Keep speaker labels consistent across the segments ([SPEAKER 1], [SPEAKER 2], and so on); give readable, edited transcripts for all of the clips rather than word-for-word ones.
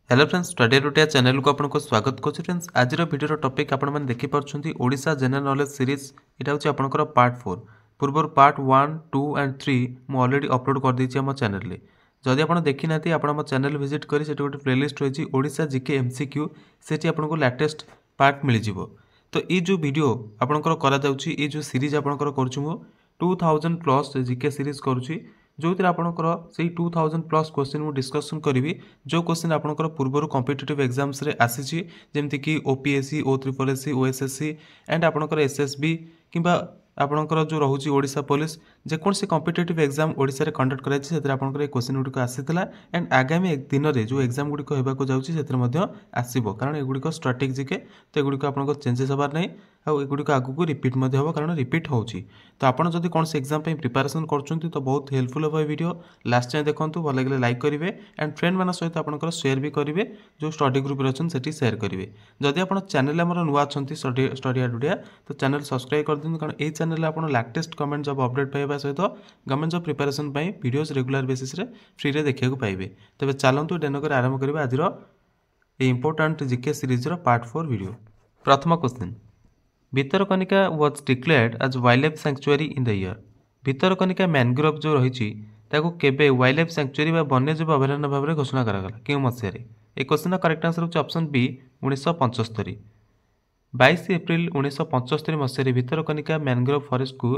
[SPEAKER 1] Hello friends study रुटिया channel को आपको स्वागत करुच्ची फ्रेंड्स आज भिडियो टॉपिक आपण मैंने देखिपुंट ओडिशा जनरल नॉलेज सीरीज यहाँ हूँ आपंकर पार्ट 4 पूर्व पार्ट 1 2 एंड 3 मुझे ऑलरेडी अपलोड कर देती आम चैनल में जदि आप देखी ना आप चैनल विजिट कर गोटे प्लेलिस्ट रही ओडिशा जीके एमसीक्यू से आपको लेटेस्ट पार्ट मिल जाव तो ये जो वीडियो आपंकर करा जो सीरीज आपंकर करूँ 2000 प्लस जीके सीरीज करुँची जो थी आपंकर से 2000 प्लस क्वेश्चन मुझे डिस्कसन करी जो क्वेश्चन आपंकर पूर्व कॉम्पिटिटिव एग्जाम्स रे आसी जमीक ओपीएससी OSSC OSSC एंड आपंकर एसएसबी किंबा आपंकर जो रोचे ओडिशा पुलिस जेकोसी कॉम्पिटिटिव एग्जाम ओडिशा रे कंडक्ट कराई से आपंकर क्वेश्चन गुड़िक आसीला एंड आगामी दिन में जो एग्जाम गुड़िक होगा जाऊँगी आसो कारण एगुड़िक स्ट्राटेजिक जिके तो एगुड़िक आप चेंजेस हबार नहीं आगुड़िक आगू रिपीट हम कारण रिपीट होची तो आपड़ जब कौन से एग्जाम प्रिपेरेसन कर तो बहुत हेल्पफुल हम वीडियो लास्ट टाइम देखो भल लगे लाइक करेंगे एंड फ्रेंड मान सहित आपंकर शेयर भी करेंगे जो स्टडी ग्रुप अच्छे शेयर करेंगे जदि आप चैनल आम नुआ अच्छा स्टडी आडुडिया तो चैनल सब्सक्राइब कर दिखाँ कारण ये चैनल आप लाटेस्ट कमेंट जब अपडेट पाइबा सहित गवर्नमेंट जब preparation videos regular basis free रे देखा पाइबे तेज चलतु डेनक आरंभ करवा आज important GK series part 4 video प्रथम question Bhitarkanika was declared as wild life sanctuary in the year Bhitarkanika mangrove जो रही केबे वाइल्ड लाइफ सैंक्चुअरी वन्यजीव अभयारण्य भाव में घोषणा करागला क्यों मसीह ए क्वेश्चन करेक्ट आंसर होची ऑप्शन बी 1975 22 एप्रिल 1975 मसीह भितरकनिका मैनग्रोव फॉरेस्ट को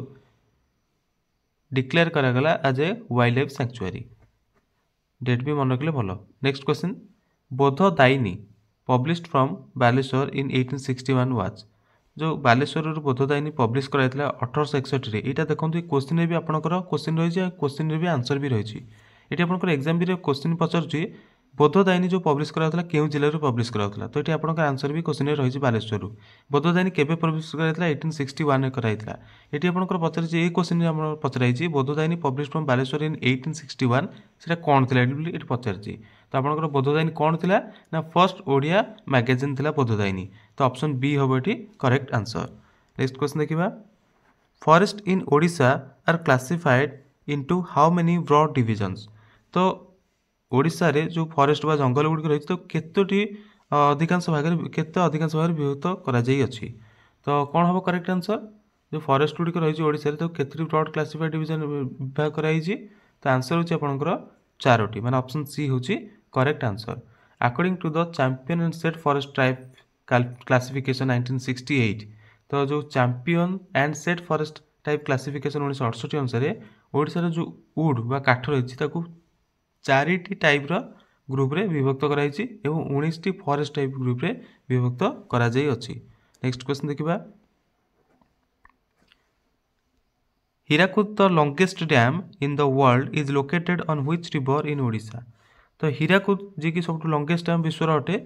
[SPEAKER 1] डिक्लेयर करागला as a wild life sanctuary date भी मन रखले भल next question Bodhadayini published from Baleshwar in 1861 was जो बालेश्वर बोधदायिनी पब्लिश कराइला 1861 यहाँ देखो क्वेश्चन भी आपंकर क्वेश्चन रही क्वेश्चन भी आंसर भी रही ये आपंकर एग्जाम भी क्वेश्चन पचार बोधदायिनी जो पब्लिश कराला क्यों जिले में पब्लिश कराला तो ये आपंकर आंसर भी क्वेश्चन रही बालेश्वर बोधदायिनी केबे पब्लिश कराइला 1861 कराइला ये आपंकर पचार ये question Pachrai बोधदायिनी publish from Baleshwar in 1861 से कौन थी ये पचार तो आपंकर बोधदायिनी कौन थी ना फर्स्ट ओडिया मैगजीन थी बोधदायिनी तो ऑप्शन बी हम ये करेक्ट आंसर नेक्स्ट क्वेश्चन देखा forest in Odisha are classified into how many broad divisions तो ओडिशा रे जो फॉरेस्ट बा जंगल गुड़िक रही तो केतोटी अधिकांश भाग विभक्त कर तो कौन हम करेक्ट आंसर जो फॉरेस्ट गुड़िक रही ओडिशा रे तो केतोटी ब्रॉड क्लासिफाइड डिविजन विभाग कराई तो आंसर होची आपनकर 4टी माने ऑप्शन सी होची correct answer according to the Champion and Seth forest type classification 1968 तो जो Champion and Seth forest type classification 1968 अनुसार ओडिशा जो वुड बा काठ रही 4टी टाइप ग्रुप रे विभक्त कराई 19टी फॉरेस्ट टाइप ग्रुप रे विभक्त करा जाई अछि नेक्स्ट क्वेश्चन देखिबा Hirakud the longest dam in the world is located on which river in Odisha तो हीराकुद जी की सब लॉन्गेस्ट डैम विश्वर अटे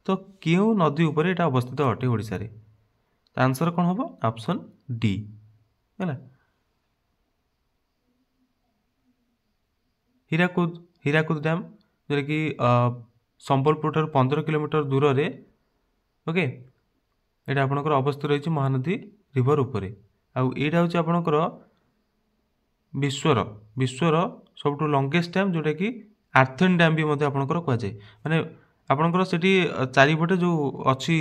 [SPEAKER 1] तो क्यों नदी उपर एटा अवस्थित अटे ओडिशा रे तो आंसर कौन हम ऑप्शन डी है हीराकुद डैम जो कि संबलपुर ठार 15 किलोमीटर दूर रे ओके यहाँ आपंकर अवस्थित रही महानदी रिवर उपरे आईटा हूँ आपंकर विश्वर सब लॉन्गेस्ट डैम जोटा कि आर्थन डैम भी आपंकर कहुए माने आपंकर से चारिपटे जो अच्छी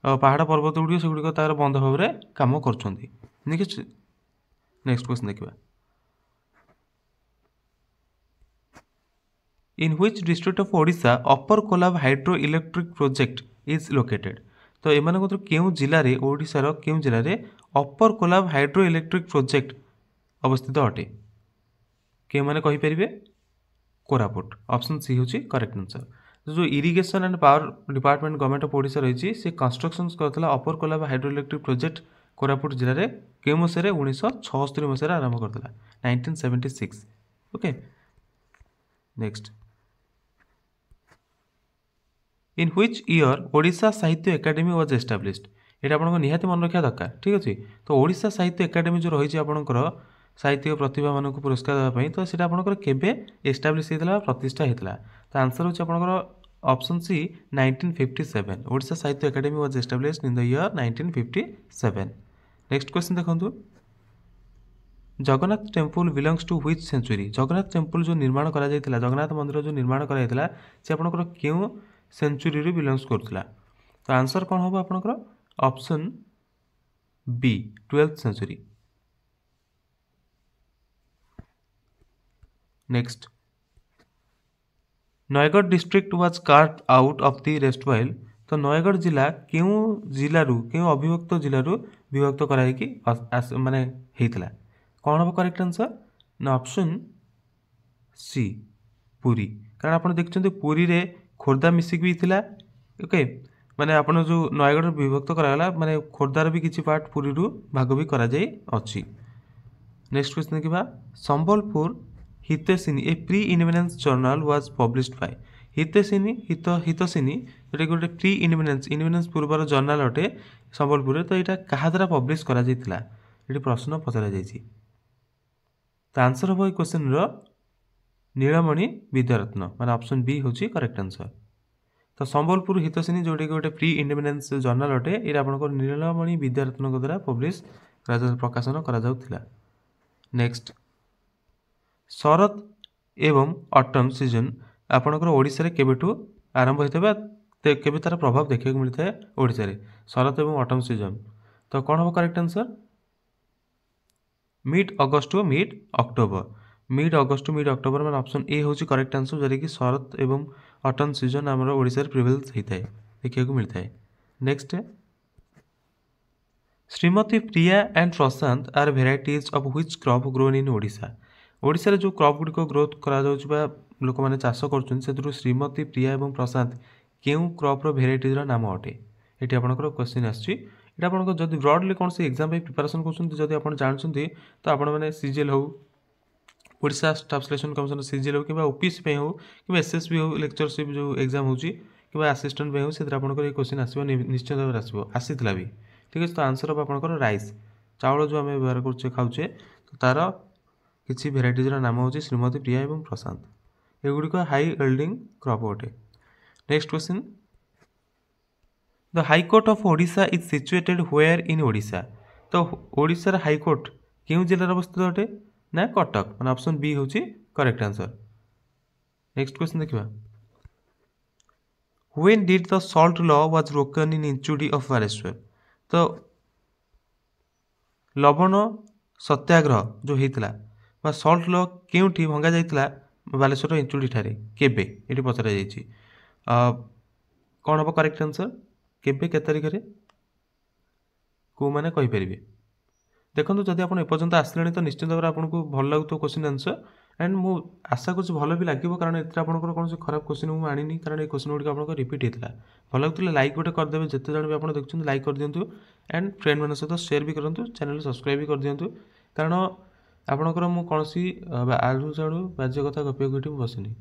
[SPEAKER 1] पहाड़ पर्वत गुड़िक से तार बंध भाव में कम कर नेक्स्ट क्वेश्चन देखा in which district of Odisha upper Kolab hydroelectric project is located तो एम क्यों जिले में ओडिशार क्यों जिले में upper Kolab hydroelectric project अवस्थित अटे क्यों मैंने कहींपर कोरापुट ऑप्शन सी हूँ करेक्ट आंसर जो irrigation and power department government of Odisha रही से कंस्ट्रक्शन करता upper Kolab hydroelectric project Koraput जिले में क्यों मसीह 1976 मसीह आरंभ करता 1976 okay next in which year Odisha Sahitya academy was established ये आपको निहाती मन रखा दरकार ठीक अच्छे तो ओडिशा साहित्य एकेडमी जो रही आपंकर साहित्य प्रतिभा मान पुरस्कार देवाई तो सीटा आपंकर केबे एस्टाब्लिश होता प्रतिष्ठा होता तो आंसर होची आपंकर option C 1957 Odisha Sahitya academy was established in the year 1957 next question देखंतु Jagannath temple belongs to which century Jagannath temple जो निर्माण करा जायतिला जगन्नाथ मंदिर जो निर्माण करा जायतिला से आपनकर क्यों सेंचुरी बिलंग्स करथिला। तो आंसर कौन हम आपनकर option B 12th century. Next, Nayagarh district was carved out of the erstwhile. तो नयगढ़ जिला क्यों जिलू क्यों अविभक्त जिलू विभक्त कराई माने हेतला कौन हम करेक्ट आंसर ना ऑप्शन सी पुरी। कारण आप देखते पुरी रे खोर्धा मिसिक भी थिला ओके माने आपण जो नयगढ़ विभक्त कराला माने खोर्धार भी किछि पार्ट पुरी रु भाग भी करा जाई अछि। नेक्स्ट क्वेश्चन देखिबा Sambalpur Hitaishini a pre independence journal was published by. Hitaishini Hitaishini जोटा गोटे प्री इंडिपेंडेंस पूर्वर जर्नल अटे संबलपुर। तो यहाँ क्या द्वारा पब्लिश करा जाइतिला ये प्रश्न पचरा जाइछि। तो आंसर हम क्वेश्चन रो नीलमणि विद्यारत्न माने ऑप्शन बी होची करेक्ट आंसर। तो संबलपुर हितैषिणी जोटा गोटे प्री इंडिपेंडेंस जर्नल अटे ये आपनको नीलमणि विद्यारत्न द्वारा पब्लिश प्रकाशन करा जाउतिला। नेक्स्ट, शरद एवं ऑटम सीजन आपणकर ओडिशा रे केबेठू आरंभ होइतबा केबे तार प्रभाव देखिବାକୁ मिलता है ओडिशा रे शरद एवं ऑटम सीजन। तो कौन हम correct answer mid August to mid October. Mid August to mid October मान ऑप्शन ए होची करेक्ट आंसर जरे कि शरद एवं ऑटम सीजन हमर ओडिशा रे प्रिवेल्स होता है देखिବାକୁ मिलता है। Next, Shrimati Priya and Prashant are varieties of which crop grown in Odisha. Odisha रे जो क्रॉप गुडी को ग्रोथ करा जाउछ बा लोक माने चाष करछन सेतु श्रीमती प्रिया एवं प्रशांत केउ क्रॉप रो भेराइटीज रो नाम अटे। एटी आपनकर क्वेश्चन आछि एटा आपनको जदि ब्रॉडली कोन से एग्जाम पे प्रिपरेशन करछन जदि आपन जानछन्ती तो आपन माने सीजीएल हो Odisha staff selection commission CGL हो किबा ओपीसी पे हो किबा एसएसबी हो लेक्चरशिप जो एग्जाम होची किबा असिस्टेंट पे हो सेतिर आपनकर ए क्वेश्चन आसीबो निश्चित भाबे आसीबो आसीतला भी ठीक अछि। तो आंसर ऑफ आपनकर राइस चावल जो हमें व्यवहार करछे खाउछे तो तार किसी भेराइटीज नाम हूँ श्रीमती प्रिया एवं प्रशांत एगुड़िक हाई यील्डिंग क्रॉप अटे। Next question, the high court of Odisha is situated where in Odisha. तो ओडिशार हाईकोर्ट क्यों जिले अवस्थित अटे ना कटक मान ऑप्शन बी हूँ करेक्ट आंसर। नेक्स्ट क्वेश्चन देखिबा when did the salt law was broken in Inchudi of Baleshwar. तो लवण सत्याग्रह जो होता बा सल्ट लॉ केउठी भंगा जाइतिला बालेश्वर इंचुडी ठारे केबे एटी पचरा जाइछि कौन हम करेक्ट आंसर केबे के तारिख रे को माने कहि परिबे। देखंतु जदि आपण एपर्यंत आसलेनी तो निश्चित भाव आपको भल लागुतो क्वेश्चन आंसर एंड मु आशा करछि भल भी लागिबो कारण एतरा आपनकर कोन खराब क्वेश्चन मु आनिनी कारण ए क्वेश्चन गुडी आपनको रिपीट हेतला भल लागुतले लाइक गोटे कर देबे जते जण भी आपण देखछन लाइक कर दियंतु एंड फ्रेंड मन सहित शेयर भी करंतु चैनल सब्सक्राइब भी कर दियंतु कारण आपणकर मु कोनसी आलू चालू बाज्य कथा गपिया गोटी बसनी।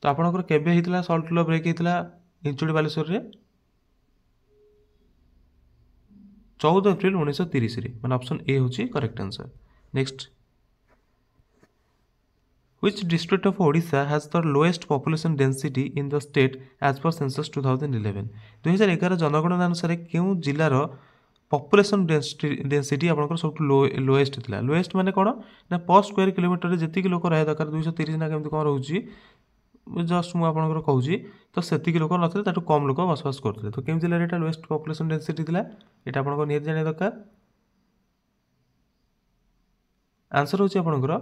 [SPEAKER 1] तो आपणकर केबे हितला सॉल्ट लॉ ब्रेक हितला इंचुडी बालेश्वर रे 14 एप्रिल 1930 रे मान ऑप्शन ए होची correct answer. Next, which district of Odisha has the lowest population density in the state as per census 2011। 2011 जनगणना अनुसार केउ जिल्लार पॉपुलेशन डेंसिटी आपनकर सब लोएस्ट थिला। लोएस्ट माने कोन ना पर स्क्वायर किलोमीटर रे जेतिक लोक रहे दरकार 230 ना केमति कोन रहउची जस्ट मु आपनकर कहूची तो सेतिक लोक नथले ताटू कम लोक बसवास करथले। तो केम जिल्ला रे एटा लोएस्ट पॉपुलेशन डेंसिटी थिला एटा आपनकर नियत जाने दरकार। आंसर होची आपनकर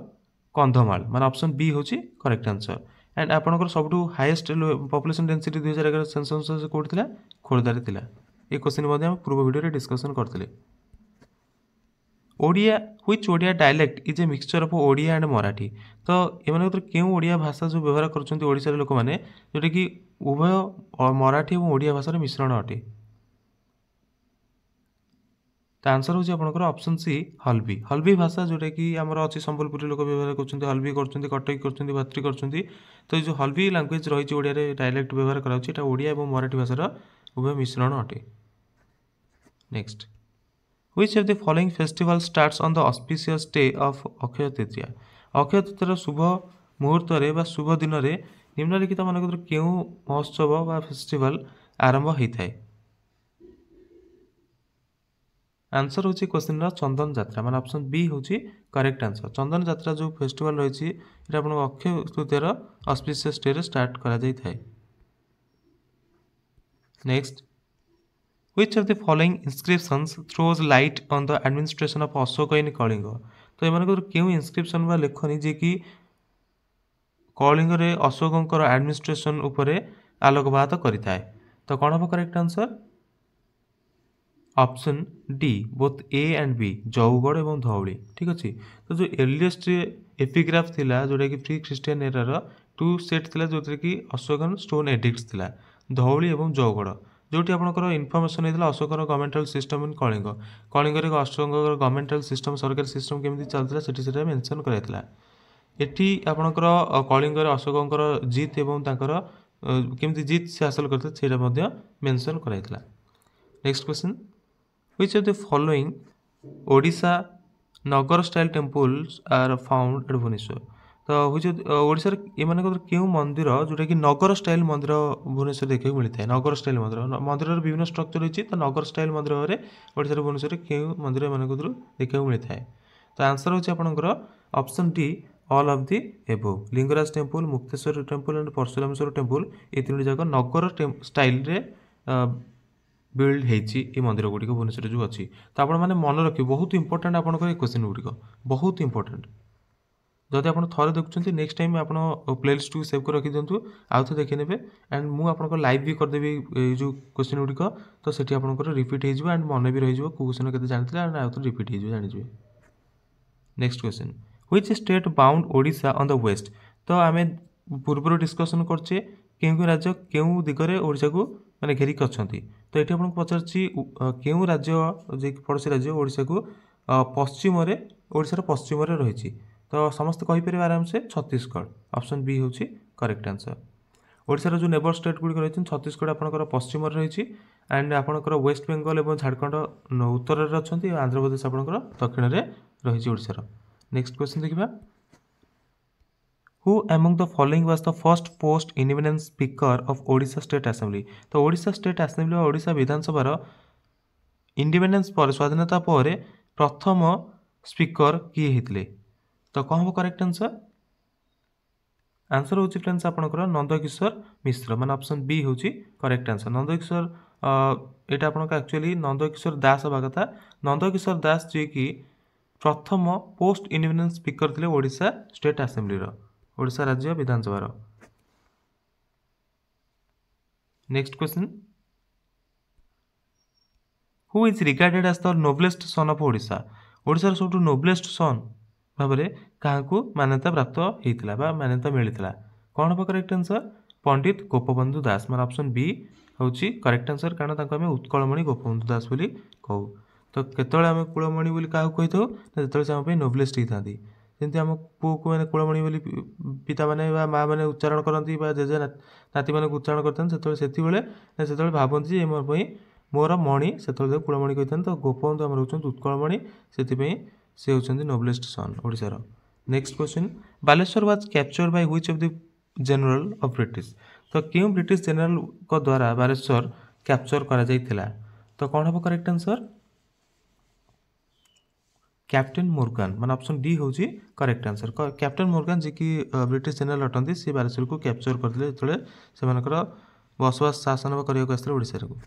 [SPEAKER 1] कंधमाल मान ऑप्शन बी होची करेक्ट आंसर एंड आपनकर सबटू हाईएस्ट पॉपुलेशन डेंसिटी 2011 सेंसस से कोड थिला खोर्धा रे थिला। ए क्वेश्चन मध्ये हम पूर्व वीडियो रे डिस्कशन करथिले। Odia which Odia dialect is a mixture of Odia and Marathi. तो एमाने भीतर केउ ओडिया भाषा जो व्यवहार करछन्ती ओडिसा रे लोक माने जोटा कि उभय मराठी और ओडिया भाषा रे मिश्रण अटे। तो आंसर होची आपनकर ऑप्शन सी हल्बी। हल्बी भाषा जोटा कि हमर अछि संबलपुरी लोक व्यवहार करछन्ती हल्बी करछन्ती कटकी करछन्ती भात्री करछन्ती। तो जो हल्बी लैंग्वेज रहिछि ओडिया रे डायलेक्ट व्यवहार कराउछि एटा ओडिया और मराठी भाषा रो उभय मिश्रण अटे। Next, which of the following festival starts on the auspicious day of Akshaya Tritiya. Akshaya Tritiya शुभ मुहूर्त रे बा शुभ दिन रे निम्नलिखित मानक केउ महोत्सव बा फेस्टिवल आरंभ होता है। आंसर होची क्वेश्चन चंदन यात्रा मान ऑप्शन बी होची करेक्ट आंसर। चंदन यात्रा जो फेस्टिवल रही है आपन अक्षय तृतीयर ऑस्पिशियस डे रे स्टार्ट करा जाई थाए। Next, which of the following inscriptions throws light on the administration of Ashok in Kalinga. तो एमानकर केउ इंस्क्रिप्शन बा लेखनी जे कि कलिंग रे अशोकंकर एडमिनिस्ट्रेशन उपरे आलोकपात करिथाए। तो कौन हम correct answer? Option D both A and B Jaugada और धौली। ठीक अच्छे। तो जो एर्लीस्ट एपिग्राफ थिला जोटा कि प्री क्रिस्टियन एरार टू सेट थिला जो कि अशोकन स्टोन एडिक्ट्स थिला धौली और जौगढ़ जोटी आपंकर इनफर्मेशन होता अशोकर governmental system in Kalinga. Kalinga अशोकर गवर्नमेंटल सिस्टम सरकारी सिस्टम केमती चलता से मेंशन कराइला। एटी आपणकर कलिंग अशोकंकर जीत एवं तांकर केमती जीत से हासिल करते सेटा मध्य मेंशन कराइला। Next question, which of the following Odisha Nagara style temples are found at Bhubaneswar. तो ओडिशा एमानकर केउ मंदिर जोटा कि नगर स्टाइल मंदिर भुवनेश्वर देखा मिलता है। नगर स्टाइल मंदिर मंदिर विभिन्न स्ट्रक्चर रही तो नगर स्टाइल मंदिर भाव ओडिशा भुवनेश्वर केउ मंदिर एम देखा मिलता है। तो आंसर होची आपनकर option D all of the above. Lingaraj temple, Mukteshwar temple and Parashurameshwar temple ये तीन जाक नगर स्टाइल रे बिल्ड होती ये मंदिर गुड़िक भुवनेश्वर जो अच्छी। तो आप मन रखिए बहुत इंपोर्टेंट आपंकर क्वेश्चन गुड़िक बहुत इंपोर्टेंट। जदि आप थे देखुं नेक्स्ट टाइम आप प्लेलिस्ट को सेव कर रखी दिंतु आउ थे देखी ने एंड मुझे लाइव भी करदेवी जो क्वेश्चन गुड़िक तो सेठी आपंकर रिपीट हो एंड मन भी रही कौ क्वेश्चन के जानते एंड आउ थे रिपीट हो जानिए। Next question, which state bound Odisha on the west. तो आम पूर्व डिस्कसन करचे केउ राज्य केउ दिगरे ओडिशा को माने घेरिक अच्छा। तो ये आपको पचार केउ राज्य जे पड़ोसी राज्य ओडिशा को पश्चिम ओडिशार पश्चिम रही। तो समस्त कहीपर आराम से छत्तीसगढ़ ऑप्शन बी हूँ करेक्ट आंसर। ओडिशार जो नेबर स्टेट गुड़िक रही छत्तीसगढ़ आपंकर पश्चिम रही एंड आपंकर वेस्ट बेंगल और झारखंड उत्तर में अच्छा आंध्र प्रदेश आपंकर दक्षिण में रही ओडिशार। नेक्स्ट क्वेश्चन देखिए, who among the following was the first post independence speaker of Odisha state assembly. तो ओडिशा स्टेट असेंबली और ओडिशा विधानसभा इंडिपेंडेंस पर स्वाधीनता पर प्रथम स्पीकर किए होते। तो कौन हम करेक्ट आंसर? आंसर हूँ फ्रेंड्स आपंकर नंदकिशोर मिश्र मान ऑप्शन बी हूँ करेक्ट आंसर। नंदकिशोर यहाँ आपको एक्चुअली नंदकिशोर दास हवा कथा। नंदकिशोर दास जी की प्रथम पोस्ट इंडिपेंडेंस स्पीकर थे ओडिशा स्टेट असेंबली ओडिशा राज्य विधानसभा। Next question, who is regarded as the noblest son of Odisha. ओडिशार सब नोबलेस्ट सन भाव में क्या मान्यता प्राप्त होता मान्यता मिलता। कौन हम करेक्ट आंसर? पंडित गोपबंधु दास मान ऑप्शन बी हूँ करेक्ट आंसर। कारण आम उत्कलमणि गोपबंधु दास बोली कहू। तो केतले आम कूलमणि बोली क्या कही था जो से आम नोबलेस्ट होता जमी आम पुओ को मैंने कूलमणि बोली पिता मैंने माँ मैंने उच्चारण करती जेजे नाती मैंने उच्चारण करते से भावती मोर मणि से कूलमणि कही। तो गोपबंधु आम रोच उत्कलमणि से होती नोबलेस्ट सन ओडिशार। Next question, Baleshwar was capture by which of the general of British. तो क्यों ब्रिटिश जनरल को द्वारा बालेश्वर कैप्चर करा जाइथिला। तो कौन हम करेक्ट आंसर? कैप्टेन मोर्गान मान ऑप्शन डी हूँ करेक्ट आंसर। कैप्टेन मोर्गान जी की ब्रिटिश जनरल अटंती सी बालेश्वर को कैप्चर करते जो बसवास शासन करने ओडिशा को।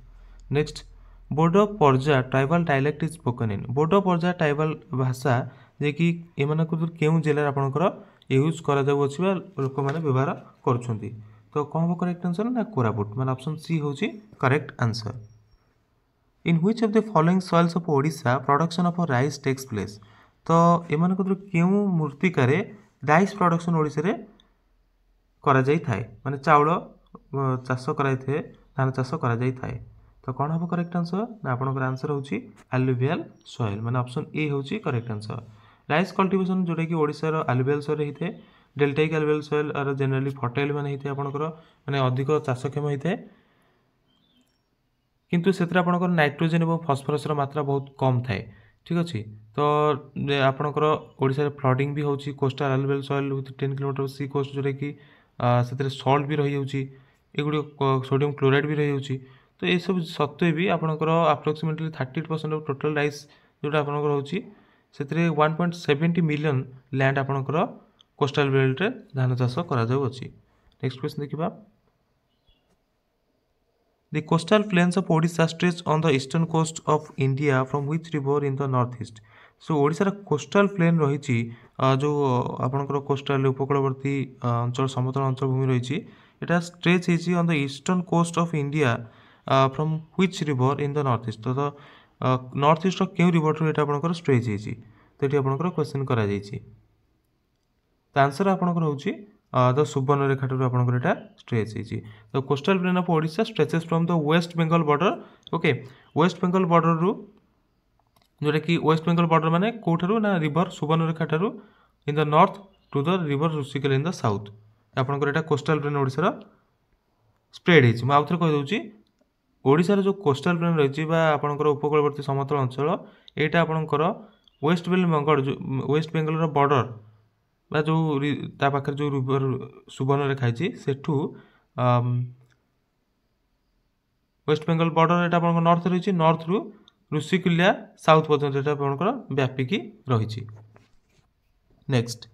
[SPEAKER 1] Next, Bodo Parja tribal dialect is spoken in. Bodo Parja tribal भाषा जे कि एम केउं जिले आपंकर यूज कर लोक मैंने व्यवहार कर। तो कौन हम करेक्ट आंसर ना कोरापुट मान ऑप्शन सी हूँ correct answer. In which of the following soils of Odisha production of rice takes place. तो एम केउं मूर्तिकार राइस प्रोडक्शन ओडिशा रे करा जाई थाए माने चाउल चाष कराई थे धान चाष करा जाई थाए। तो कौन हम करेक्ट आंसर ना आपंकर आंसर हूँ एलुवियल सॉइल मान ऑप्शन ए हूँ करेक्ट आंसर। राइस कल्टिवेशन जोटा कि ओडिशार एलुवियल सॉइल होता है। Deltaic alluvial soil are generally fertile माने होते आपंकर माने अधिक चाषक्षम होता है किंतु से आपंकर नाइट्रोजेन और फस्फरस मात्रा बहुत कम थाए। ठीक अच्छे। तो आपंकर ओडिशा फ्लडिंग भी होची coastal alluvial soil with 10 kilometre sea coast जोटा कि से सल्ट भी रही एगुड़ी सोडियम क्लोराइड भी रही। तो ये सब सत्वे भी आपंकर अप्रोक्सीमेटली 30% ऑफ टोटल राइस जोटा आपंकर होची से 1.70 मिलियन लैंड आपंकर कोस्टल बेल्ट रे धान चाष करा जाउ अछि। नेक्स्ट क्वेश्चन देखिबा। The coastal plains of Odisha stretch on the eastern coast of India from which river in the northeast? So ओडिशार कोस्टाल प्लेन रही जो आपंकर कोस्टाल उपकूलवर्ती अंचल समतल अंचल भूमि रही एटा स्ट्रेच होती on the eastern coast of India from which river in the north east. तो नॉर्थ ईस्ट क्यों रिवर ठू आपंकर स्ट्रेच होती तो ये आपंकर क्वेश्चन करा आंसर आपंकर होची द सुवर्णरेखा ठार आपंकर एटा स्ट्रेच होती। तो coastal plain of Odisha stretches from the West Bengal border. Okay West Bengal border रु जोटा कि वेस्ट बेंगल बॉर्डर माने कोठारु ना रिवर सुवर्णरेखा ठारू in the north to the river Rushikulya in the south आपंकर एटा कोस्टल प्लेन ओडिशार स्प्रेड होती। मुझे आउ थे कहीदे ओडिशार जो कोस्टल प्लेन रही आपंकर उपकूलवर्ती समतल अंचल यहाँ आपंकर वेस्ट बेंगल बॉर्डर बा जो पाखे जो रिवर सुवर्णरेखा सेठू वेस्ट बेंगल बॉर्डर एटा आपंकर नॉर्थ रही नॉर्थ रु ऋषिकुल्या साउथ पर्यटन एटा आपंकर व्यापिकी रही। Next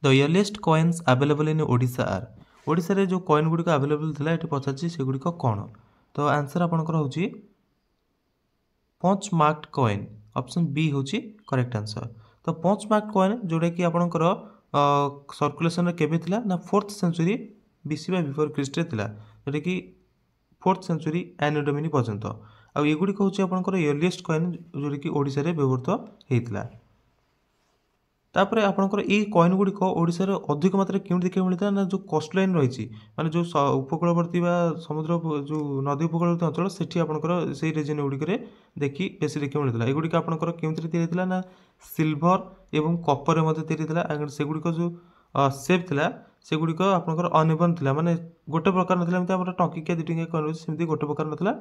[SPEAKER 1] the earliest coins available in Odisha are. Odisha रे जो कॉइन गुड़िक अवेलेबल थिला एटी पचारछि से गुड़िक कौन। तो आंसर आपंकर होची punch marked coin option B होची करेक्ट आंसर। तो पंच मार्क्ड कॉइन जोटा कि आपंकर सर्कुलेशन रे केबे थिला ना 4th सेंचुरी बीसी बा बिफोर क्रिस्ट रे थिला जोटा कि 4th सेंचुरी एनो डोमिनी पर्यंत आ एगुड़ी हूँ आपंकर अर्लीस्ट कॉइन जोटा कि ओडिशा रे व्यवहृत होता। तापर आपंकर ये कॉइन गुड़िक ओडिशा रे अधिक मात्रा क्यों देखा मिलता ना जो कोस्ट लाइन रही माने जो उपकूलवर्ती समुद्र जो नदी उपकूलवर्ती अंचल से आपंकर से रिजन गुड़िक देखी बेसी देखा मिलता। एगुड़िक आपंकर केमती तैयारी ना सिल्वर एवं कपर तैयारी सेगुड़िक जो सेप थिला सेगुड़िक आपंकर अनइवन थिला माने गोटे प्रकार नथिला एमती हमर टंकिकिया 2 टंकिया कॉइन सेमती गोटे प्रकार नथिला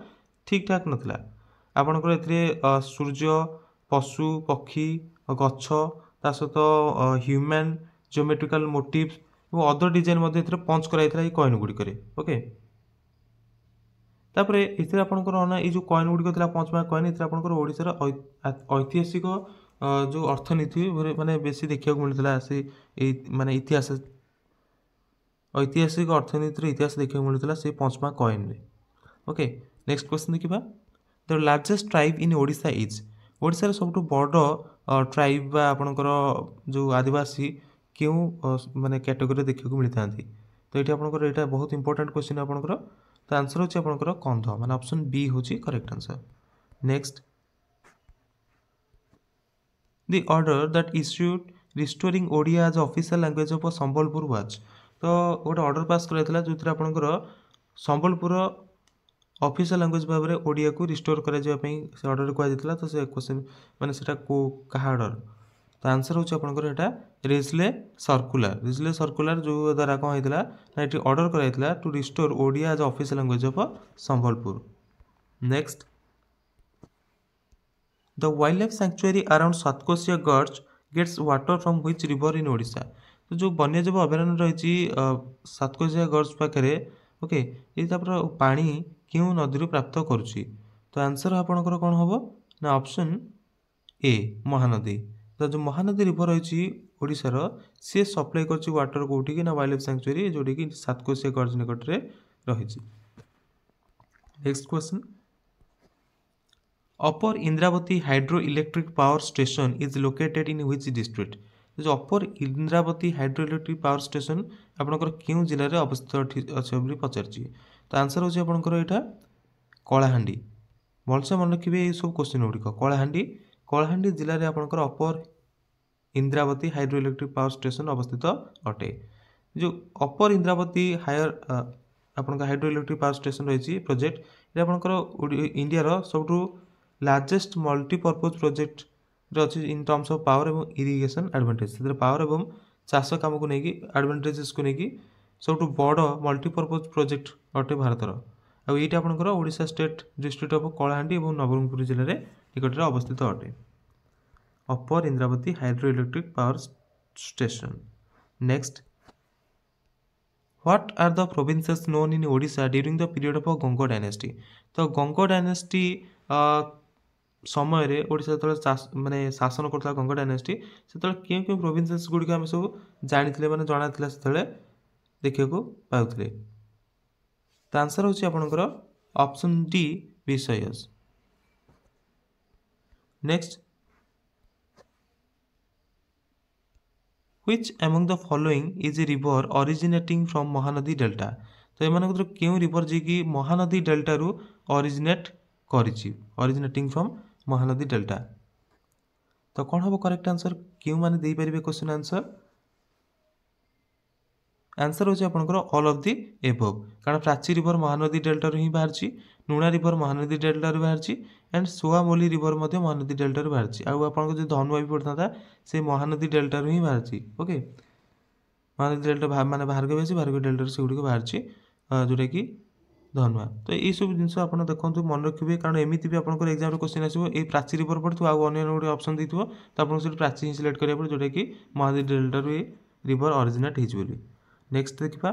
[SPEAKER 1] ठीक ठाक नथिला। आपंकर एथिरे सूर्य पशु पक्षी गछ ता सहित ह्यूमन जियोमेट्रिकल मोटिव्स और अदर डिजाइन पंच कराई कॉइन गुड़िक। ओके तापर ये आपंकर ना ये जो कॉइन गुड़िक पंच मार्क कॉइन ये आपंकर ओडिशार ऐतिहासिक जो अर्थनीति माने बेसी देखा मिलता से माने इतिहास ऐतिहासिक अर्थनीतिर इतिहास देखा मिलता से पंच मार्क कॉइन रे। ओके नेक्स्ट क्वेश्चन देखिबा। The largest tribe in Odisha is. Odisha सब बड़ ट्राइब बा आपंकर जो आदिवासी क्यों माने कैटेगरी देखा मिलता तो ये आपंकर यहाँ बहुत इंपोर्टेंट क्वेश्चन आपंकर। तो आंसर होची आपंकर कंध माने ऑप्शन बी होची correct answer. Next the order that issued restoring Odia as official language of Sambalpur was. तो गोटे ऑर्डर पास कराइला जो आपंकर संबलपुर ऑफिशियल लैंग्वेज भाव में ओडिया को रिस्टोर कराई से ऑर्डर कहुला। तो से क्वेश्चन माने सेटा को कहा ऑर्डर। तो आंसर होची आपंकर एटा रिजले सर्कुलर जो द्वारा कौन होता ना ये ऑर्डर कराइला to restore Odia as official language of Sambalpur. Next the wild life sanctuary around Satkosia gorge gets water from which river in Odisha. तो जो वन्यजीव अभयारण्य रही सातकोशिया गॉर्ज पाखे ओके ये पानी क्यों नदी प्राप्त करुच्ची। तो आंसर आपंकर कौन हम ना ऑप्शन ए महानदी। तो जो महानदी रिवर रही ओडिशार सी सप्लाई कर वाटर कौटी ना वाइल्ड लाइफ सैंक्चुअरी जोटी कि सातकोशिया गॉर्ज निकट में रही। Next question upper Indravati hydro electric power station is located in which district. जो upper Indravati hydro electric power station आपंकर क्यों जिले में अवस्थित अच्छे पचार। तो आंसर होची आपंकर यहाँ कलाहांडी। भलसे मन रखिए ये सब क्वेश्चन गुड़िक कलाहांडी जिले में आपंकर upper Indravati hydro electric power station अवस्थित अटे। जो अपर इंद्रावती आपंकर हाइड्रो इलेक्ट्रिक पावर स्टेशन रही प्रोजेक्ट ये आपंकर इंडिया सबुठु लार्जेस्ट मल्टीपर्पज प्रोजेक्ट अच्छी इन टर्म्स ऑफ पावर और इरिगेशन एडवांटेज से पावर और चाष कम को लेकिन एडवांटेजेस को लेकिन सब बड़ मल्टीपर्पज प्रोजेक्ट अटे भारतर। आ ये आपंकर Odisha state district of Kalahandi और नवरंगपुर जिले में निकट में अवस्थित अटे upper Indravati hydro electric power station. Next What are the provinces known in Odisha during the period of Ganga dynasty? तो गंग डायनेस्टी ସମୟରେ ଓଡ଼ିଶା ଯେତେବେଳେ ମାନେ ଶାସନ କରୁଥିଲା ଗଙ୍ଗ ଡାଇନେଷ୍ଟି ସେତେବେଳେ କେଉଁ କେଉଁ ପ୍ରୋଭିନ୍ସେସ୍ ଗୁଡ଼ିକ ଆମେ ସବୁ ଜାଣିଥିଲେ ମାନେ ଜଣାଥିଲା ସେତେବେଳେ ଦେଖିବାକୁ ପାଉଥିଲେ। ତ ଆନ୍ସର ହେଉଛି ଆପଣଙ୍କର ଅପସନ୍ ଡି ବିଷୟସ୍। Next, which among the following is a river originating from Mahanadi Delta? तो ଏମାନଙ୍କ ଭିତରୁ କେଉଁ ରିଭର ଯିଏକି ମହାନଦୀ ଡେଲ୍ଟାରୁ ଅରିଜିନେଟ୍ କରିଛି, ଅରିଜିନେଟିଂ ଫ୍ରମ୍ ମହାନଦୀ ଡେଲ୍ଟା। ତ କ'ଣ ହେବ କରେକ୍ଟ ଆନ୍ସର, କେଉଁମାନେ ଦେଇପାରିବେ କ୍ୱେଶ୍ଚନ୍ ଆନ୍ସର? आंसर होची आपनकर ऑल ऑफ दी एबव, कारण प्राची रिवर महानदी डेल्टा रू ही बाहरची, नुणा रिवर महानदी डेल्टा रू बाहरची एंड सोआमोली रिवर मध्य महानदी डेल्टा रू बाहरची। आ आपनको जो धनुआ भी पड़ता से महानदी डेल्टा रू ही बाहरची। ओके, महानदी डेल्टा माने भार्गवी अछि, भार्गवी डेल्टा से गुडी को बाहरची जोटा कि धनुआ। तो ये सब जिनस आपन देखंतु मन रखिबे, कारण एमिति भी आपनकर एग्जाम रे क्वेश्चन आसीबो ए प्राची रिवर पड़थु आ अन्य गुडी ऑप्शन दिथिबो, तो आपन से प्राची ही सिलेक्ट करिया पड़े जोटा कि महानदी डेल्टा रू ए रिवर ओरिजिनेट हिज बोली। नेक्स्ट देखा,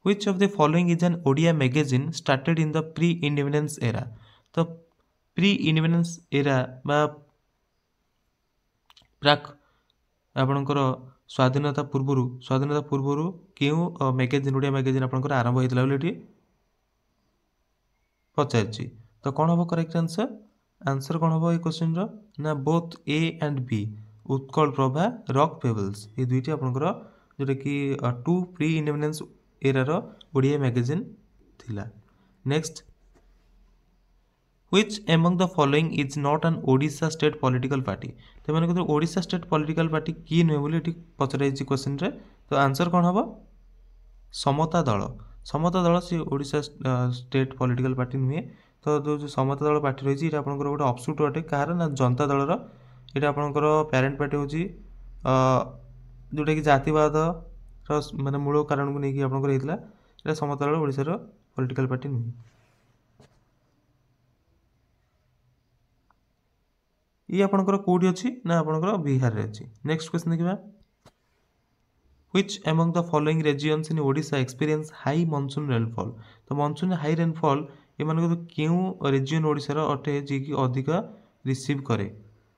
[SPEAKER 1] which of the following is an Odia magazine started in the pre-independence era? तो pre-independence era बा प्राक आपनकर स्वाधीनता पूर्वरु केउ मैगजीन ओडिया मैगजीन आपनकर आरंभ होइतला बोली पचारछि। तो कौन हम करेक्ट आंसर, आंसर कौन हम ये क्वेश्चन रो ना both A and B, Utkal Prabha Rock Pebbles, ये दुईटी आपनकर जोटा कि टू प्री इंडिपेंडेंस एरा रो ओडिया मैगजीन थिला। Next, which among the following is not an Odisha state political party? तो माने को ओडिशा स्टेट पॉलिटिकल पार्टी की नुहे बोली एठी पचराइछि क्वेश्चन रे। तो आंसर कौन हम, समता दल। समता दल से ओडिशा स्टेट पॉलिटिकल पार्टी नुहे। तो जो समता दल पार्टी रही है आपनकर गोटे ऑफशूट अटे कहार ना जनता दल रो, एटा आपनकर पेरेंट पार्टी होची जोटा कि जातिवाद माने मूल कारण को लेकिन आपनकर हेतला, एटा समता दल ओडिशा रो पॉलिटिकल पार्टी नुहे। ये आपनकर कोडी अछि ना आपनकर बिहार रे अछि। नेक्स्ट क्वेश्चन देखिबा, which among the following regions in Odisha experience high monsoon rainfall? तो monsoon हाई रेनफॉल ये मानको क्यों रीजन ओडिशा रो अटे जे कि अधिक रिसीव करे,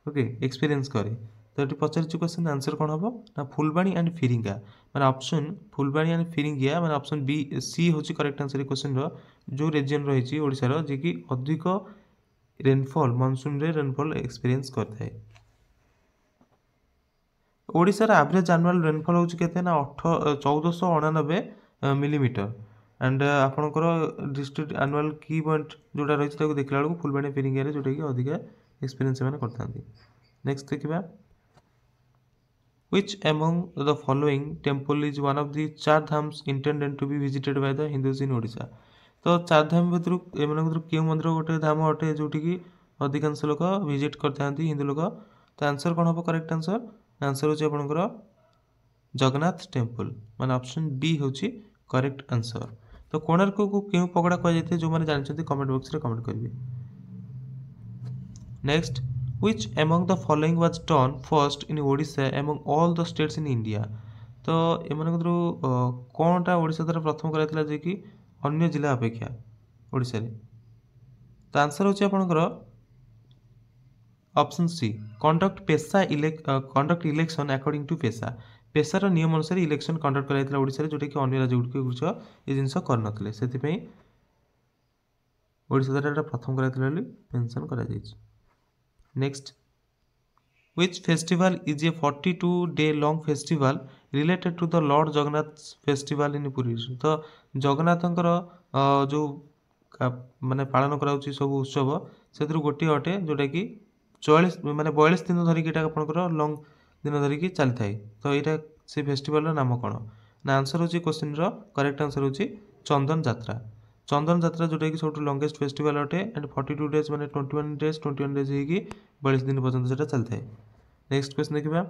[SPEAKER 1] ओके एक्सपीरियंस करे। तो ये पचार क्वेश्चन आंसर कौन हम ना फुलबाणी एंड फिरिंगा, माने ऑप्शन फुलबाणी एंड फिरिंगिया माने ऑप्शन बी सी होची करेक्ट आंसर क्वेश्चन रो। जो रीजन रही ओडिशा रो जे कि अधिक रेनफॉल मानसून रे रेनफॉल एक्सपीरियंस करता है। ओडिशार एवरेज एनुअल रेनफॉल होची केते ना 1499 मिलीमीटर एंड आपनकर डिस्ट्रिक्ट एनुअल की पॉइंट जोटा रही ताको देखला बेलू फुलबाणी फिरिंगिया रे जोटा कि अधिक एक्सपीरियंस माने करथांती। नेक्स्ट देखिबा, which among the following temple is one of the चार dhams intended to be visited by the Hindus in Odisha? तो चार धाम भितर एमान भितर केउ मंदिर गोटे धाम अटे जोटी कि अधिकांश लोक विजिट करथांती हिंदू लोक। तो आंसर कौन हम करेक्ट आंसर, आंसर होची आपनकर जगन्नाथ टेम्पल, माने ऑप्शन बी होची करेक्ट आंसर। तो कोणार्क को केउ पगड़ा कह जायते जो माने जानछन्ती कमेंट बॉक्स रे कमेंट करिवे। Next, which among the following was done first in Odisha among all the states in India? तो एमान भितर कोनटा ओडिशा द्वारा प्रथम कराइतला जे कि अन्य जिला अपेक्षा ओडिशा रे। तो आंसर होची आपनकर option C conduct election according to PESA. पेशार नियम अनुसार इलेक्शन कंडक्ट कराइतला ओडिशा रे जोटा कि अन्य राज्य गुडक ये जिंस कर नथिले, सेति पई ओडिशा द्वारा प्रथम कराइतला बोली मेंशन करा जायछि। Next, which festival is a 42-day long festival related to the Lord Jagannath festival in Puri? तो जगन्नाथंकर जो माने पालन कराउछि सब उत्सव सेतिर गोटे अटे जोटा कि 44 माने 42 दिन धरिक एटा आपनकर लॉन्ग दिन धरिक चली थाए। तो एटा से फेस्टिवल रो नाम कोन ना, आंसर होछि क्वेश्चन रो करेक्ट आंसर होछि चंदन यात्रा। चंदन यात्रा जोटा कि सब लॉन्गेस्ट फेस्टिवल अटे एंड 42 डेज माने 21 डेज ही कि 42 दिन पर्यंत सेटा चलता है। नेक्स्ट क्वेश्चन देखिबा,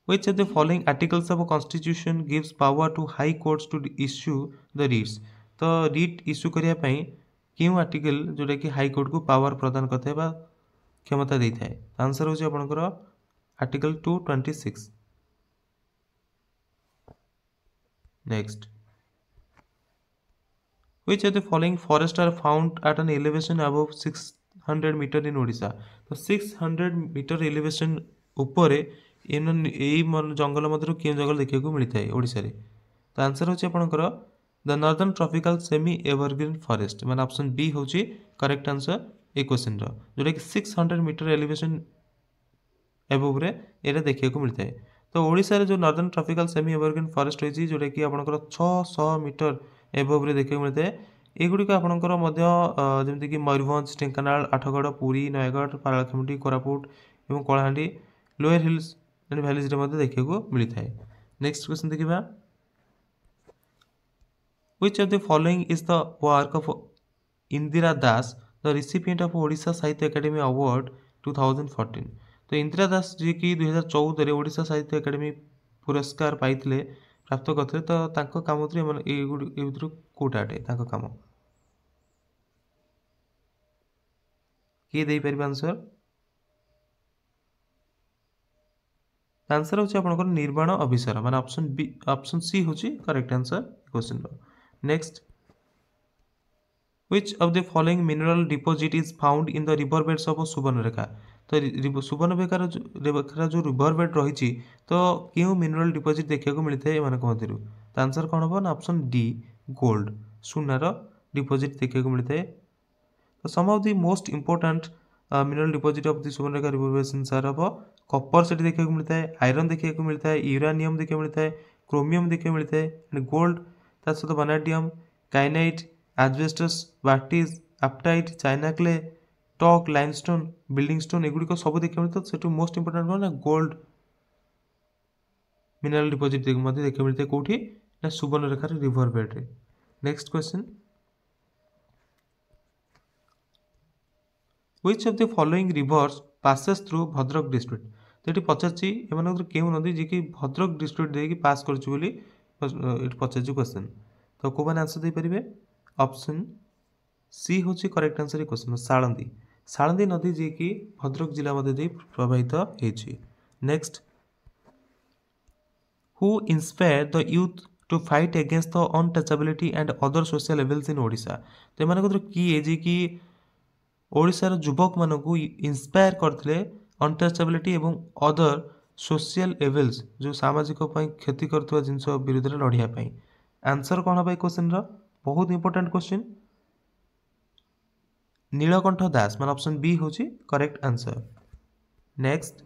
[SPEAKER 1] which of the following articles of a constitution gives power to high courts to issue the writs? तो रिट इश्यू करिया पई केउ आर्टिकल जोटा कि हाई कोर्ट को पावर प्रदान करथाय बा क्षमता देथाय। आंसर होछि आपनकर article 226। Next, which of the following forests are found at an elevation above 600 metre इन ओडिशा। तो 600 मीटर एलिवेशन ऊपर जंगल मध्य क्यों जंगल देखा मिलता है ओडिशा रे? तो आंसर होची आपनकर the northern tropical semi evergreen forest, माने ऑप्शन बी होची करेक्ट आंसर ए क्वेश्चन रो, जोटा कि 600 मीटर एलिवेशन एबोव रे एरा देखा मिलता है। तो ओडिशा रे जो northern tropical semi evergreen forest होची, जोटा कि आपनकर 600 मीटर एबोव रे देखा मिलता है। एगुड़िक आपनकर मध्य जेमति कि मयूरभंज, ढेंकानाल, आठगड़, पुरी, नयगढ़, पाराखंडी, कोरापुट एवं Kalahandi lower hills and valleys रे मध्य देखा मिलता है। नेक्स्ट क्वेश्चन देखिबा, which of the following is the work of Indira Das, the recipient of Odisha Sahitya Academy Award 2014। तो इंदिरा दास जी की 2014 रे ओडिशा साहित्य एकेडमी पुरस्कार पाइथिले, प्राप्त करथिले। तो तांको काम उतरे मन ए वितरु कोटा अटे तांको काम किए देई परिबा आंसर? आंसर होची आपनकर निर्माण अभिसार, माने ऑप्शन बी, ऑप्शन सी होची करेक्ट आंसर क्वेश्चन रो। Next, which of the following mineral deposit is found in the river beds of Subarnarekha. तो सुवर्णरेखार जो रिवर बेड रही, तो क्यों मिनरल डिपोजिट देखा मिलता है एम मध्य? तो आंसर कौन हम ना ऑप्शन डी गोल्ड, सुनार डिपोजिट देखा मिलता है। तो some of the most important mineral deposit of the Subarnarekha river basin सार हम कॉपर से देखा मिलता है, आयरन देखा मिलता है, यूरानियम देखा मिलता है, क्रोमियम देखा मिलता है, एंड गोल्ड ता सहित vanadium, kyanite, asbestos, quartz, apatite, china clay, talc, limestone, building stone एगुड़िक सब देखा मिलता है। सेठू मोस्ट इंपोर्टेंट कौन ना गोल्ड मिनरल डिपोजिट देखा मिलता है कौटी ना सुवर्णरेखार रिवर बेड रे। Next question, which of the following rivers passes through Bhadrak district. तो ये पचार एम क्यों नदी जी कि भद्रक डिस्ट्रिक्ट देकी पास कर पचार क्वेश्चन। तो कौ मैंने आंसर देपारे? ऑप्शन सी हूँ correct answer question Salandi, Salandi नदी जी कि भद्रक जिला मध्य प्रवाहित होती। Next, who inspire the youth to fight against the untouchability and other social evils in Odisha. तो एम किए जी कि ओडिशार युवक मानू इंस्पायर करते अनटचेबिलिटी एवं अदर सोशल एविल्स जो सामाजिक क्षति करथिबा जिनस विरुद्ध लड़िया पाई। आंसर कौन हम क्वेश्चन रो? बहुत इंपोर्टेंट क्वेश्चन, नीलकंठ दास, मान ऑप्शन बी होची correct answer. Next,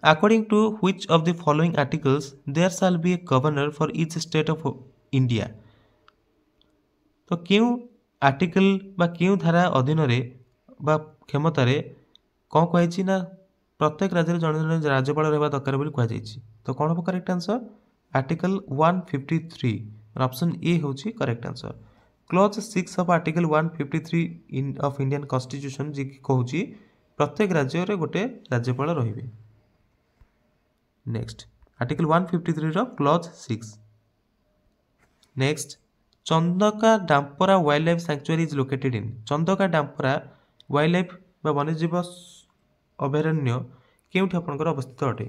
[SPEAKER 1] according to which of the following articles there shall be a governor for each state of India. तो क्यों आर्टिकल बा क्यों धारा अधीन बा क्षमतार कौन कहुई ना प्रत्येक राज्य जन जन राज्यपाल रहा दरकार बोली कहुई। तो कौन हम correct answer? Article 153, option A होची correct answer. Clause 6 of article 153 of Indian constitution जी कहूँ प्रत्येक राज्य रे गोटे राज्यपाल रहिबे। नेक्स्ट, आर्टिकल 153 रो clause 6। Next, Chandaka Dampara wild life sanctuary is located in. Chandaka Dampara wild life बा वन्यजीव अभयारण्य केउठी आपनकर अवस्थित अटे?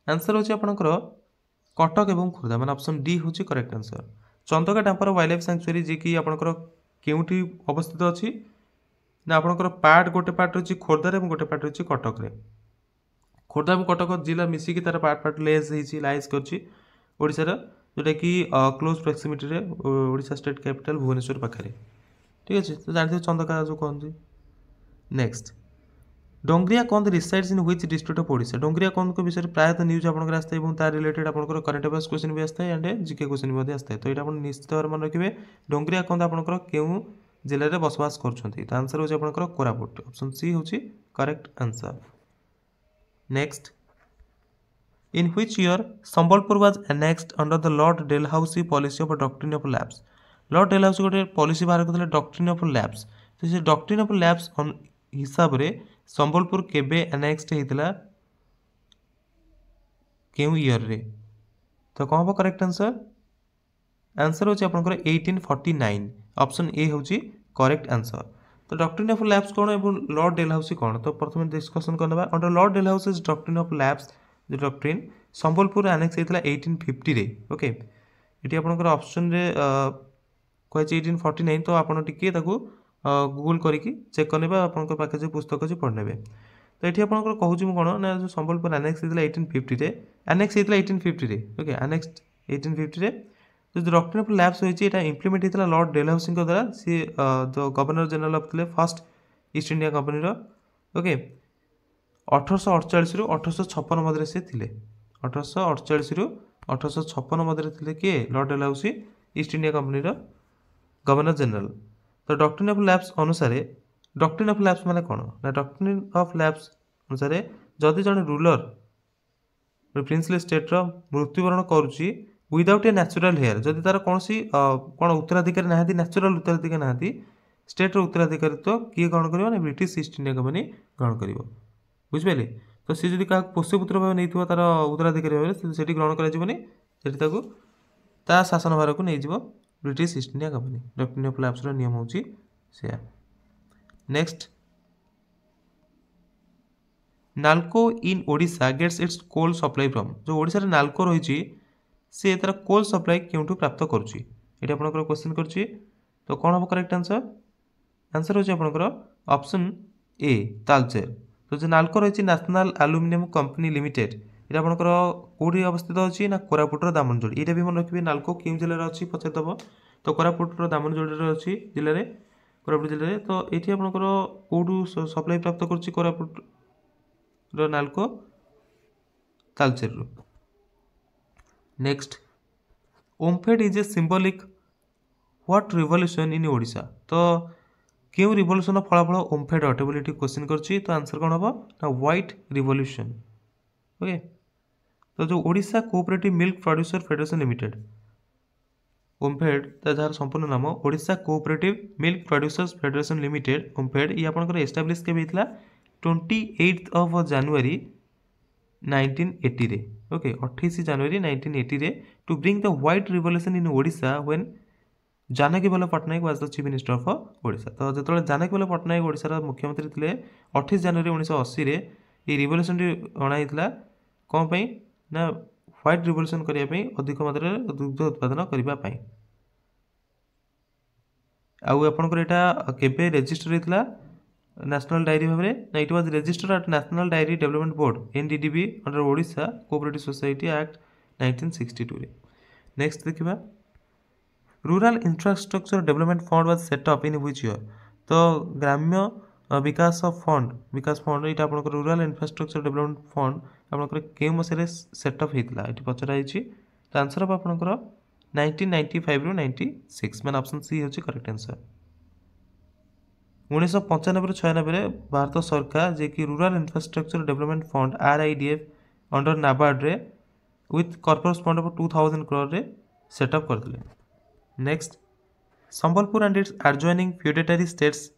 [SPEAKER 1] आंसर होची आपनकर कटक एवं खुर्दा, मान ऑप्शन डी होची correct answer. Chandaka Dampara wild life sanctuary जी कि आपनकर केउठी अवस्थित अछि ना आपनकर पार्ट गोटे पार्ट होची खोर्धा एवं गोटे पार्ट होची कटक रे। खोर्धा और कटक जिला मिसिकी तार पार्ट पार्ट लाइज कर जोटा कि क्लोज प्रोक्सिमिटी रे ओडिशा स्टेट कैपिटल भुवनेश्वर पाखे। ठीक अच्छे, तो जानते चंदका जो कहते। नेक्स्ट, डोंगरिया कंद resides in which district of Odisha. Dongriya कंद को विषय प्रायतः न्यूज आपंकर आसता है तार रिलेटेड आपंकर करेंट अफेयर्स क्वेश्चन भी आसता है एंड जीके क्वेश्चन भी आसता है। तो यहाँ निश्चित भाव मन रखिए डोंगरिया कंद आपंकर क्यों जिले में बसवास कर। आंसर होची आपंकर कोरापुट, ऑप्शन सी होची correct answer. Next, in which year Sambalpur was annexed under the Lord Dalhousie policy of a doctrine of lapse। Lord Dalhousie गोटे पॉलिसी बाहर करते डॉक्ट्रिन ऑफ लैप्स। तो से डॉक्ट्रिन ऑफ लैप्स हिसाब रे संबलपुर केबे एनेक्स्ड होता क्यों ईयर रे? तो कौन हम करेक्ट आंसर? आंसर होची आपनकर 1849, ऑप्शन ए होची करेक्ट आंसर। तो डॉक्ट्रिन ऑफ लैब्स कौन और लॉर्ड डेलहाउसी कौन, तो प्रथम डिस्कसन करना। Under lord Dalhousie's doctrine of lapse जो डॉक्ट्रिन संबलपुर आनेक्स होता 1850 रे। ओके, ये आपंकर ऑप्शन रे कही 1849, तो आपड़ टिके गूगल करके चेक करने आप पाखे जो पुस्तक अच्छे पढ़ने। तो ये आपंकर कहूँ कौन ना जो संबलपुर आनेक्स होता 1850 रे, आनेक्स होता 1850 रे। ओके, आनेक्स 1850 रे जो डॉक्ट्रिन ऑफ लैब्स होती है इम्प्लीमेंट होता लॉर्ड डेलहाउसी द्वारा। सी जो गवर्नर जनरल ऑफ थे first east India company. Okay, 1848 रु 1856 मध्य से थे। 1848 रु 1856 मध्य थे किए lord Dalhousie East India Company governor general. तो डॉक्ट्रिन ऑफ लैब्स अनुसार डॉक्ट्रिन ऑफ लैब्स माने कौन ना डॉक्ट्रिन ऑफ लैब्स अनुसार जदि जन रूलर प्रिंसली स्टेट मृत्युवरण करुच्ची विदाउट ए नेचुरल हेयर, जदि तार कौन सी कौन उत्तराधिकारी ना नेचुरल उत्तराधिकारी ना स्टेट उत्तराधिकारी तो किए ग्रहण कर ब्रिटिश ईस्ट इंडिया कंपनी ग्रहण कर बुझिपारे। तो सी जब क्या पोष्यपुत्र भाव नहीं तार उत्तराधिकारी भाव से ग्रहण कर शासन भार को नहीं British East India company. Doctrine of lapse नियम हूँ से। Next, NALCO in Odisha gets its coal supply from, जो ओडिशा रे नाल्को रही सी तार कोल सप्लाई क्यों प्राप्त करुच्ची, ये आपंकर क्वेश्चन करुच्ची। तो कौन हम करेक्ट आंसर, आंसर होची आपंकर ऑप्शन ए तालचेर। तो जो नाल्को रही नेशनल एल्युमिनियम कंपनी लिमिटेड, ये आपंकर कौटी अवस्थित अच्छी ना कोरापुटर दामनजोड़ी। ये भी मन रखिए नाल्को क्यों जिले में अच्छी पचारदेव, तो कोरापुटर दामनजोड़ी अच्छी जिले में कोरापुट जिले में। तो ये आपंकर कौटू सप्लाई प्राप्त करुच्ची Koraput NALCO Talcher. Next, OMFED is a symbolic what revolution in Odisha, तो क्यों रिवॉल्यूशन फलाफल ओम्फेड अटे बोली क्वेश्चन करछि। तो आंसर कौन हम ना व्हाइट रिवॉल्यूशन। ओके, तो जो Odisha cooperative milk producer federation limited OMFED जार संपूर्ण नाम Odisha cooperative milk producers federation limited OMFED, ये आपंकर एस्टाब्लिश केबे होता 28 जनवरी 1980 रे। ओके, 28 जनवरी 1980 रे to bring the white revolution in Odisha when Janaki Ballabh Patnaik was the chief minister of Odisha. तो जो जानकी बल्लभ पट्टनायक ओडिशार मुख्यमंत्री थे 28 जनवरी 1980 रे ये रिवॉल्यूशन अणाई कौन पाई ना व्हाइट रिवॉल्यूशन करने अधिक मात्रा दुग्ध उत्पादन करने। आपंकर यहाँ केबे रजिस्टर होता नेशनल डायरी भाव में ना it was registered eight national diary development board NDDB under Odisha cooperative society act 1962 रे। नेक्स्ट देखिबा, rural infrastructure development fund was set up in which year, तो ग्राम्य विकास फंड ये आप रूरल इंफ्रास्ट्रक्चर डेवलपमेंट फंड आपंकर क्यों मसीह सेटअप होता ये पचरा। तो आंसर हम आपंकर 1995 रु 96 मैंने ऑप्शन सी होची करेक्ट आंसर। 1995 रु 96 भारत सरकार जे कि rural infrastructure development fund RIDF अंडर नाबार्ड रे with corporate fund of 2000 crore रे सेटअप करते। Next, Sambalpur and its adjoining feudatory states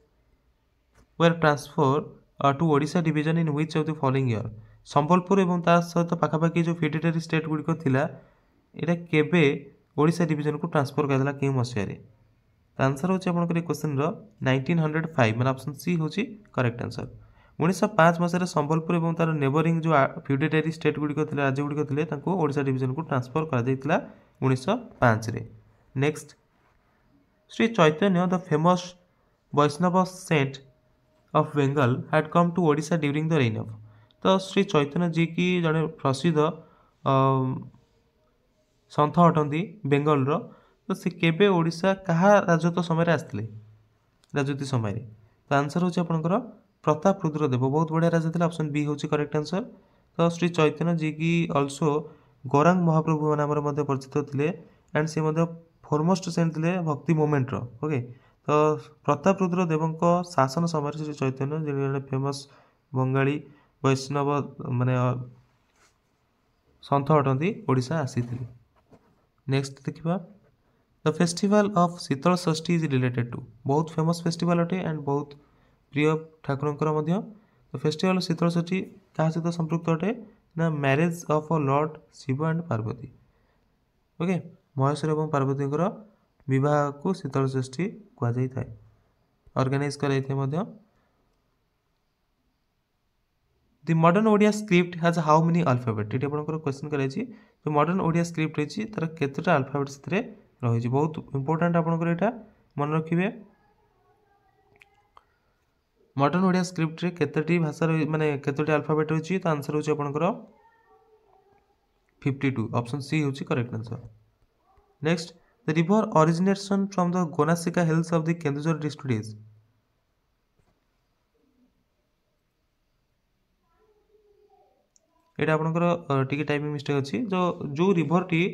[SPEAKER 1] were transfer to Odisha division in which of the following year, Sambalpur एवं ता सहित पाखापाखि जो फ्यूडेटरी स्टेट गुड़िक थिला एटा केबे ओडिशा डिवीजन को ट्रांसफर करदेला केउं मसिया। आंसर होची आपनकर क्वेश्चन 1905 मैंने ऑप्शन सी होची करेक्ट आंसर। 1905 मसीह संबलपुर और तार नेबरिंग जो फ्यूडेटरी स्टेट गुड़िक राज्य गुड़िक थे ओडिशा डिवीजन को ट्रांसफर कर 1905 रे। Next, Shri Chaitanya the famous Vaishnava saint of Bengal had come to Odisha during the reign of, तो श्री चैतन्य जी की जड़े प्रसिद्ध सन्थ अटंती बेंगल रो, तो सी केबे ओडिशा कहा राजत्व समय आसते राजनीति समय। तो आंसर होची आपनकर प्रताप रुद्रदेव, बहुत बढ़िया राजा थे। ऑप्शन बी होची करेक्ट आंसर। तो श्री चैतन्य जी की अल्सो गौरांग महाप्रभु नाम परिचित थे एंड सी फॉरमोस्ट सेंट थे भक्ति मूवमेंट रो। ओके, तो प्रताप रुद्रदेव शासन समय श्री चैतन्य जो फेमस बंगाली वैष्णव माने सन्थ अटंती ओडिशा आसी। नेक्स्ट देखिबा, the festival of Sital Sasthi is related to, बहुत फेमस फेस्टिवल अटे एंड बहुत प्रिय ठाकुर। तो फेस्टिवल शीतल षष्ठी क्या सहित संपृक्त अटे ना marriage of lord Shiva and Parvati. Okay, Maheshwar और पार्वती विवाह को शीतल षष्ठी कहुए। ऑर्गेनाइज कर दि modern Odia script has how many alphabet ये आपंकर क्वेश्चन कर जो मॉडर्न ओडिया स्क्रिप्ट रही तार केतटा अल्फाबेट से रही बहुत इंपोर्टेंट आपंकर यहाँ मन रखिए मॉडर्न ओडिया स्क्रिप्ट रे केतटी भाषा माने केतटी अल्फाबेट रही तो आंसर होची आपनकर 52 ऑप्शन सी होची correct answer. Next the river origination from the Gonasika hills of the Keonjhar district is एटा आपनकर टिके टाइपिंग मिस्टेक अछि जो रिवर टी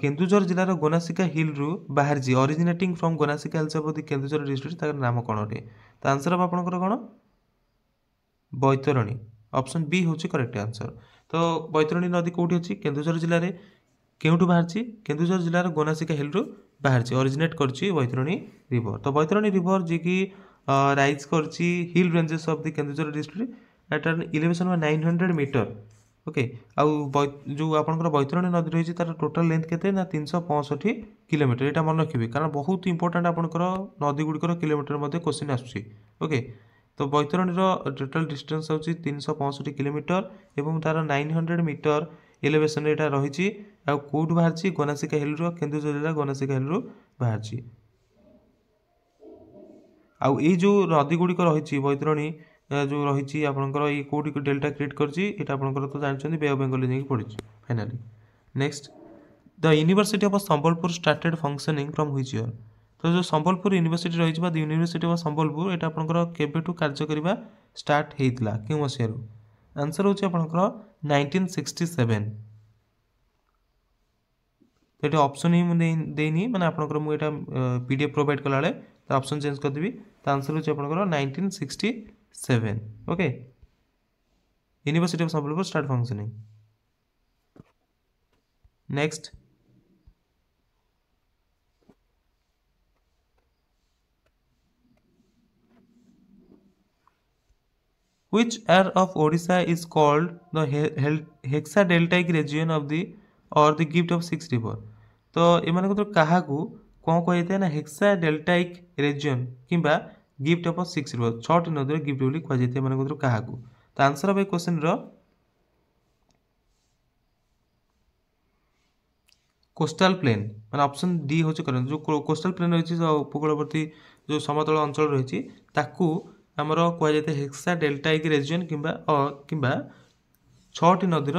[SPEAKER 1] केन्दुझर जिलार गोनासिका हिल रु बाहर जी originating from Gonasika hills of the Keonjhar district तार नाम कोन अटे तो आंसर अब आपनकर कोन बैतरणी ऑप्शन बी होची करेक्ट आंसर। तो बैतरणी नदी कोठी अछि केन्दुझर जिल्ला रे केउठु बाहरछि केन्दुझर जिल्लार गोनासिका हिल रु बाहरछि ओरिजिनेट करछि बैतरणी रिवर। तो बैतरणी रिवर जे कि राइज करछि hill ranges of the Keonjhar district at an elevation of 900 metre okay आउ जो आपनकर बैतरणी नदी रही तार टोटल लेंथ केते ना 365 किलोमीटर एटा मन रखिबे कारण बहुत इंपोर्टेंट आपनकर नदी गुडिकर किलोमीटर मध्ये क्वेश्चन आसुछि ओके। तो बैतरणी टोटल डिस्टेंस होची 365 किलोमीटर एवं तार 900 मीटर एलिवेशन एटा रही आ कोड बाहरछि गोनासिका हिल रो केन्दुझर जिला गोनासिका हिल रो बाहरछि आउ ए जो नदी गुडिक रही बैतरणी जो रही आपंकर ये कौटी डेल्टा क्रिएट कर तो जानते बे ऑफ बेंगल जाकि पड़ी finally. Next the university of Sambalpur started functioning from which year तो जो संबलपुर यूनिवर्सिटी रही यूनिवर्सिटी ऑफ संबलपुर यहाँ आपंकर केबेठू कार्य करवा स्टार्ट होता क्यों मसीह आंसर होची आपंकर 1967 तो ये ऑप्शन ही मुझे देनी माने आपंकर मुझे पीडीएफ प्रोवाइड कला तो ऑप्शन चेंज करदेवी तो आंसर होची आपंकर 1967 okay university of Sambalpur start functioning. Next which area of Odisha is called the hexadeltaic region of the or the gift of six river तो एमान को कहा कौन कही ना हेक्साडेल्टाइक रीजन किंबा गिफ्ट ऑफ सिक्स रिवर छटी नदी गिफ्ट बोली कहुए मान क्या तो answer of a question coastal plain माने ऑप्शन डी होची करें जो कोस्टाल प्लेन रही उपकूलवर्ती जो समतल अंचल रही आमर कहुए हेक्साडेल्टाइक रीजन किंबा छटी नदीर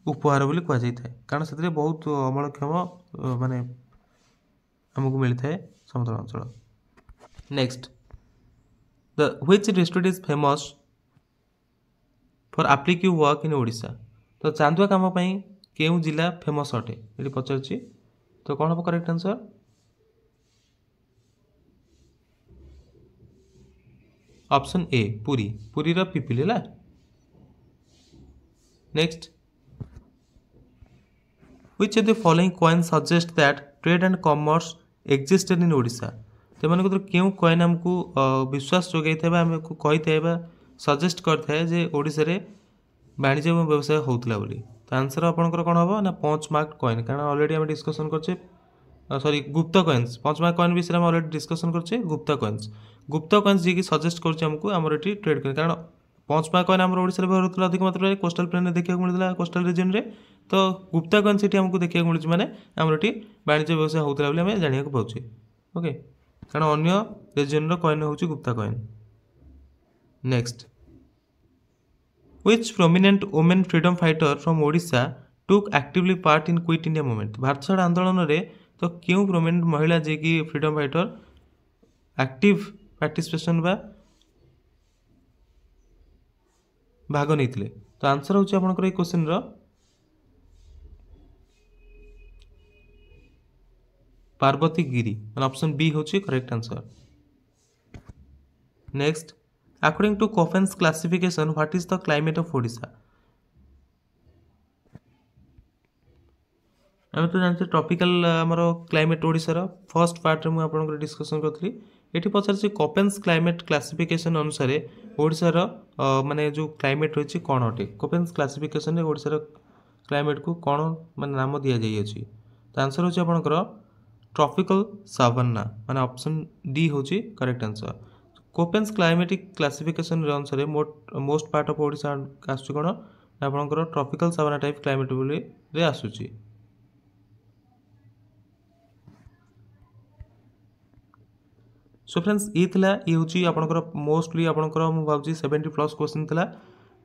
[SPEAKER 1] उपहार बोली कहुए कारण से बहुत अमलक्षम माने आमको मिलता है समतल अंचल। Next the which district is famous for applique work in Odisha तो चांदुआ काम केउं जिला फेमस अटे ये पचार तो कौन हम correct answer option A Puri Puri रा पिपिल है। Next which of the following coin suggest that trade and commerce existed in Odisha तो मान क्यों कॉइन आमको विश्वास जोगाई आमको कही सजेस्ट करता जे ओडिशा रे वाणिज्य और व्यवसाय होता बोली तो आंसर आपंकर कौन हम ना पंच मार्क कॉइन कारण ऑलरेडी आम डिस्कसन करछे sorry Gupta coins punch mark coin विषय में ऑलरेडी डिस्कसन करछे गुप्ता कॉइन्स जी सजेस्ट करछे हमको आमर एटी ट्रेड कर कारण पंच मार्क कॉइन आमर ओडिशा रे व्यवहार होता अधिक मात्रा कोस्टल प्लेन देखा मिलता कोस्टल रीजन रे तो गुप्ता कॉइन्स ये हमको देखा मिलूँ माने आमर एटी वाणिज्य व्यवसाय होता बोली आम जाना पाचे ओके कारण अन्य रीजन कॉइन होची Gupta coin. Next which prominent women freedom fighter from Odisha took actively part in quit India movement Bharat छाड़ आंदोलन रे तो क्यों प्रोमिनेंट महिला जे कि फ्रीडम फाइटर एक्टिव पार्टिसिपेशन बा भाग नहीं तो आंसर होची आपनकर ए क्वेश्चन रो पार्वती गिरी ऑप्शन बी होची correct answer. Next according to Koeppen's classification what is the climate of Odisha आम तो जानते ट्रॉपिकल आमर क्लाइमेट ओडिशार फर्स्ट पार्ट रे मुझे डिस्कसन करी ये पचार कोपेन्स क्लाइमेट क्लासिफिकेशन अनुसार ओडिशार माने जो क्लाइमेट रही कौन अटे कोपेन्स क्लासिफिकेशन ओडिशार क्लाइमेट को कौन माने नाम दि जाइए तो आंसर होची आपनकर ट्रॉपिकल सावन्ना माने ऑप्शन डी होची correct answer. Köppen's climatic classification रे अनुसार मोस्ट पार्ट ऑफ ओडिशा आसुची कोन आपनकर ट्रॉपिकल सावना टाइप क्लाइमेट बोली रे आसुची। सो फ्रेंड्स ये थिला ये होची आपनकर मोस्टली आपनकर मु भाबजी 70 प्लस क्वेश्चन थिला।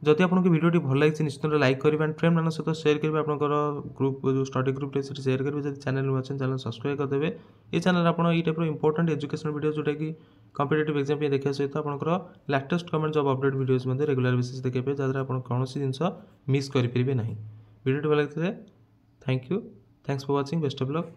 [SPEAKER 1] जदि आपको वीडियोटी भल लगी निश्चित लाइक करेंगे एंड फ्रेंड मान सहित शेयर करेंगे आपंकर ग्रुप जो स्टडी ग्रुप शेयर करेंगे जब चैनल में अच्छे चैनल सब्सक्राइब करदे ये चैनल आप टाइप इंपोर्टेंट एजुकेशन वीडियो जोटा कि कॉम्पिटिटिव एग्जाम देखा सहित आपंकर latest government job update videos regular basis देखिए जहाँ आप कौन जिन मिस करेंगे ना। वीडियो भल लगी thank you thanks for watching best of luck.